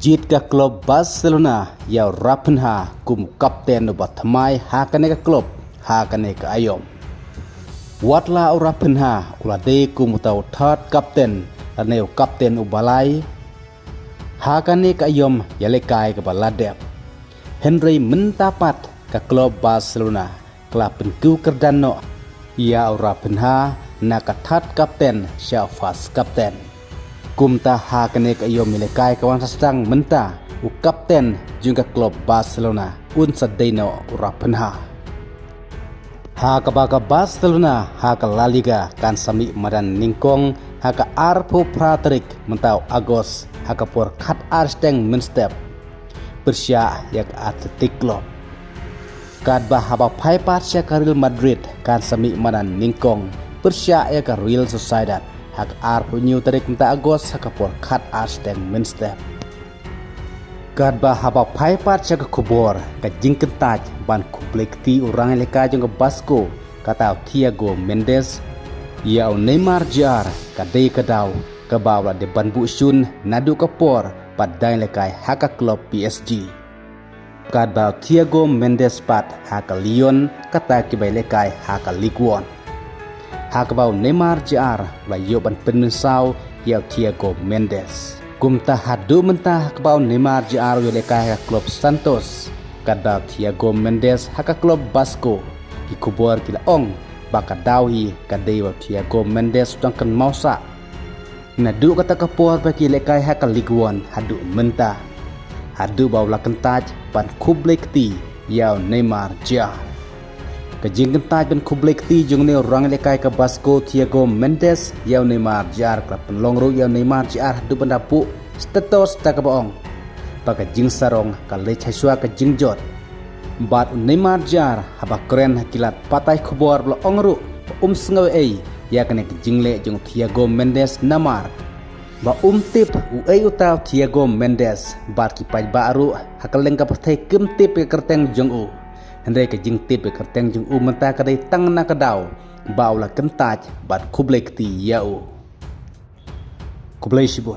Jit ka klub Barcelona ya rapinha kum kapten no batmai hakane ka klub hakane ka ayom. Watla o rapinha ulade kum tau third kapten aneu kapten ubalai hakane ka ayom yalekai ka baladep. Henry mentapat ka klub Barcelona klapin ku kerdano ya o rapinha na ka third kapten sya first kapten. Kumta hakane ka iyo milekai kawan sastang menta u kapten juga klub Barcelona un sadeno urapenha. Haka baga Barcelona haka La Liga kan sami madan ningkong haka arpo pratrik mentau Agos haka por kat arsteng menstep bersya yak Athletic Club. Kadba haba paipat sya Real Madrid kan sami madan ningkong bersya yak Real Sociedad hak arpu new tarik menta Agos hak por kat arsteng menstep. Kadba haba paipat syak kubor ka jingkentaj ban kublekti orang leka jong Basco kata Thiago Mendes ya Neymar Jr ka dei kadau ka bawla de banbu sun nadu kapor padai lekai hak klub PSG. Kadba Thiago Mendes pat hak Lyon kata kibai lekai hak Ligue 1. Hakbau Neymar Jr la yoban penmensau ya Thiago Mendes. Kumta hadu mentah hakbau Neymar Jr yoleka klub Santos. Kada Thiago Mendes haka klub Basco. Ikubor kilaong baka dawi kadai wa Thiago Mendes tangkan mausa. Nadu kata kapor bagi lekai haka Ligue 1 hadu mentah. Hadu bau lakentaj pan kublekti ya Neymar Jr. Kejingkan taj ben kublekti jung ne orang lekai ke Basco Thiago Mendes yau Neymar Jr klub penlongru yau Neymar Jr du pendapu status tak bohong baka jing sarong ka lech haswa ka jingjot bat Neymar Jr haba keren hakilat patai khobor lo ongru sengawe ei ya kene jingle jung Thiago Mendes namar ba tip uei utaw Thiago Mendes bat ki paj baru hakaleng ka patai kemtip ke kerteng jung u Hendai ke jing tip ke kerteng jung u menta kadai tang na kadau baula kentaj bat kublekti yau kublai sibun.